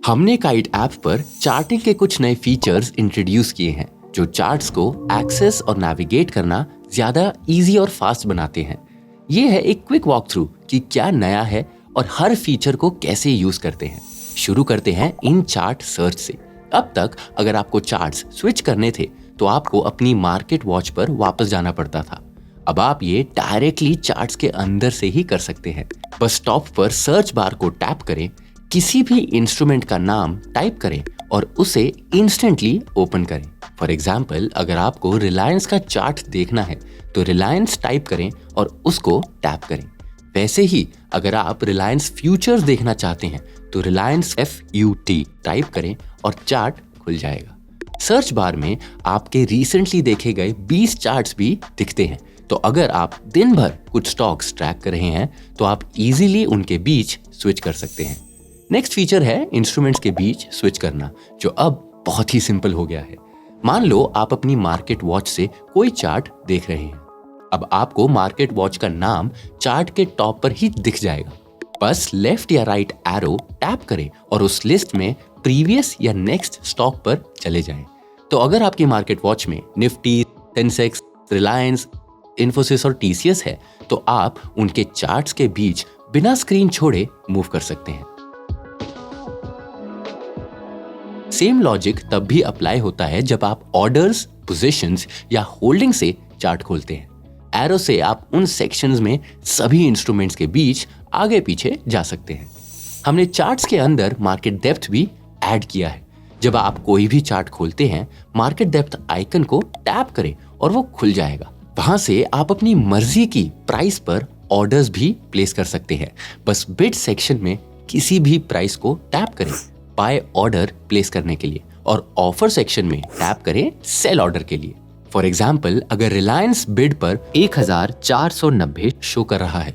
हमने kite app पर charting के कुछ नए फीचर्स इंट्रोड्यूस किए हैं जो चार्ट्स को एक्सेस और नेविगेट करना ज्यादा इजी और फास्ट बनाते हैं। ये है एक क्विक वॉक थ्रू कि क्या नया है और हर फीचर को कैसे यूज करते हैं। शुरू करते हैं इन चार्ट सर्च से। अब तक अगर आपको चार्ट्स स्विच करने थे तो आपको अपनी मार्केट वॉच पर वापस जाना पड़ता था। अब आप ये डायरेक्टली चार्ट्स के अंदर से ही कर सकते हैं। बस टॉप पर सर्च बार को टैप करें, किसी भी इंस्ट्रूमेंट का नाम टाइप करें और उसे इंस्टेंटली ओपन करें। फॉर एग्जाम्पल, अगर आपको रिलायंस का चार्ट देखना है तो रिलायंस टाइप करें और उसको टैप करें। वैसे ही अगर आप रिलायंस फ्यूचर्स देखना चाहते हैं तो रिलायंस FUT टाइप करें और चार्ट खुल जाएगा। सर्च बार में आपके रिसेंटली देखे गए 20 चार्ट्स भी दिखते हैं। तो अगर आप दिन भर कुछ स्टॉक्स ट्रैक कर रहे हैं तो आप इजीली उनके बीच स्विच कर सकते हैं। नेक्स्ट फीचर है इंस्ट्रूमेंट्स के बीच स्विच करना, जो अब बहुत ही सिंपल हो गया है। मान लो आप अपनी मार्केट वॉच से कोई चार्ट देख रहे हैं। अब आपको मार्केट वॉच का नाम चार्ट के टॉप पर ही दिख जाएगा। बस लेफ्ट या राइट एरो टैप करें और उस लिस्ट में प्रीवियस या नेक्स्ट स्टॉक पर चले जाएं। तो अगर आपकी मार्केट वॉच में निफ्टी, सेंसेक्स, रिलायंस, इन्फोसिस और TCS है तो आप उनके चार्ट्स के बीच बिना स्क्रीन छोड़े मूव कर सकते हैं। सेम लॉजिक तब भी अप्लाई होता है जब आप ऑर्डर्स, पोजीशंस या होल्डिंग से चार्ट खोलते हैं। एरो से आप उन सेक्शंस में सभी इंस्ट्रूमेंट्स के बीच आगे पीछे जा सकते हैं। हमने चार्ट्स के अंदर मार्केट डेप्थ भी ऐड किया है। जब आप कोई भी चार्ट खोलते हैं, मार्केट डेप्थ आइकन को टैप करें और वो खुल जाएगा। वहां से आप अपनी मर्जी की प्राइस पर ऑर्डर्स भी प्लेस कर सकते हैं। बस बिड सेक्शन में किसी भी प्राइस को टैप करें बाय ऑर्डर प्लेस करने के लिए और ऑफर सेक्शन में टैप करें सेल ऑर्डर के लिए। फॉर एग्जाम्पल, अगर रिलायंस बिड पर 1490 शो कर रहा है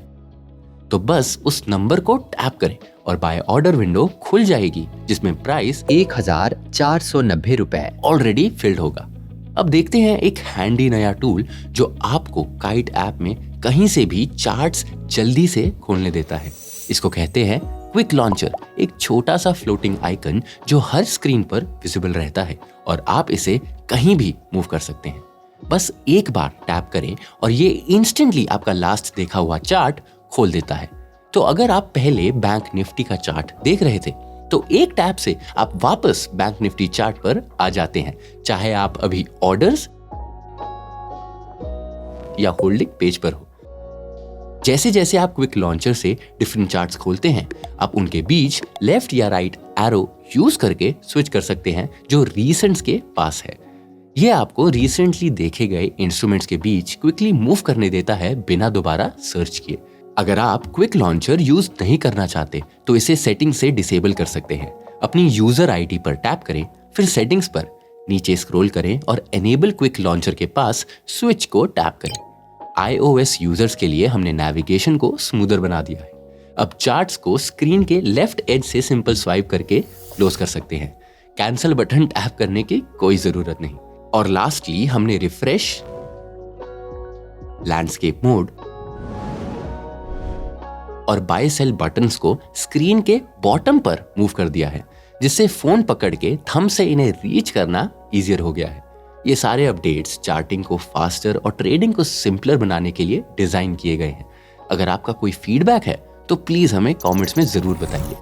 तो बस उस नंबर को टैप करें और बाय ऑर्डर विंडो खुल जाएगी जिसमें प्राइस 1490 रुपए ऑलरेडी फिल्ड होगा। अब देखते हैं एक हैंडी नया टूल जो आपको काइट ऐप में कहीं से भी चार्ट्स जल्दी से खोलने देता है। इसको कहते हैं क्विक लॉन्चर, एक छोटा सा फ्लोटिंग आइकन जो हर स्क्रीन पर विजिबल रहता है और आप इसे कहीं भी मूव कर सकते हैं। बस एक बार टैप करें और ये इंस्टेंटली आपका लास्ट देखा हुआ चार्ट खोल देता है। तो अगर आप पहले बैंक निफ्टी का चार्ट देख रहे थे तो एक टैप से आप वापस बैंक निफ्टी चार्ट पर आ जाते हैं, चाहे आप अभी ऑर्डर्स या होल्डिंग पेज पर हो। जैसे जैसे आप क्विक लॉन्चर से डिफरेंट चार्ट्स खोलते हैं, आप उनके बीच लेफ्ट या राइट एरो यूज करके स्विच कर सकते हैं जो रीसेंट्स के पास है। यह आपको रिसेंटली देखे गए इंस्ट्रूमेंट्स के बीच क्विकली मूव करने देता है बिना दोबारा सर्च किए। अगर आप क्विक लॉन्चर यूज नहीं करना चाहते तो इसे सेटिंग से डिसेबल कर सकते हैं। अपनी यूजर ID पर टैप करें, फिर सेटिंग्स पर नीचे स्क्रॉल करें और एनेबल क्विक लॉन्चर के पास स्विच को टैप करें। iOS यूजर्स के लिए हमने नेविगेशन को स्मूदर बना दिया है। अब चार्ट्स को स्क्रीन के लेफ्ट एज से सिंपल स्वाइप करके क्लोज कर सकते हैं। कैंसिल बटन टैप करने की कोई जरूरत नहीं। और लास्टली हमने रिफ्रेश, लैंडस्केप मोड और बाय सेल बटन्स को स्क्रीन के बॉटम पर मूव कर दिया है, जिससे फोन पकड़ के थंब से इन्हें रीच करना इजियर हो गया है। ये सारे अपडेट्स चार्टिंग को फास्टर और ट्रेडिंग को सिंपलर बनाने के लिए डिजाइन किए गए हैं। अगर आपका कोई फीडबैक है तो प्लीज हमें कमेंट्स में जरूर बताइए।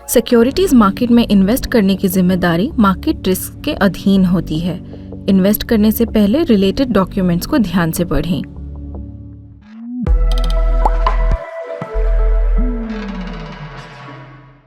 सिक्योरिटीज मार्केट में इन्वेस्ट करने की जिम्मेदारी मार्केट रिस्क के अधीन होती है। इन्वेस्ट करने से पहले रिलेटेड डॉक्यूमेंट्स को ध्यान से पढ़ें।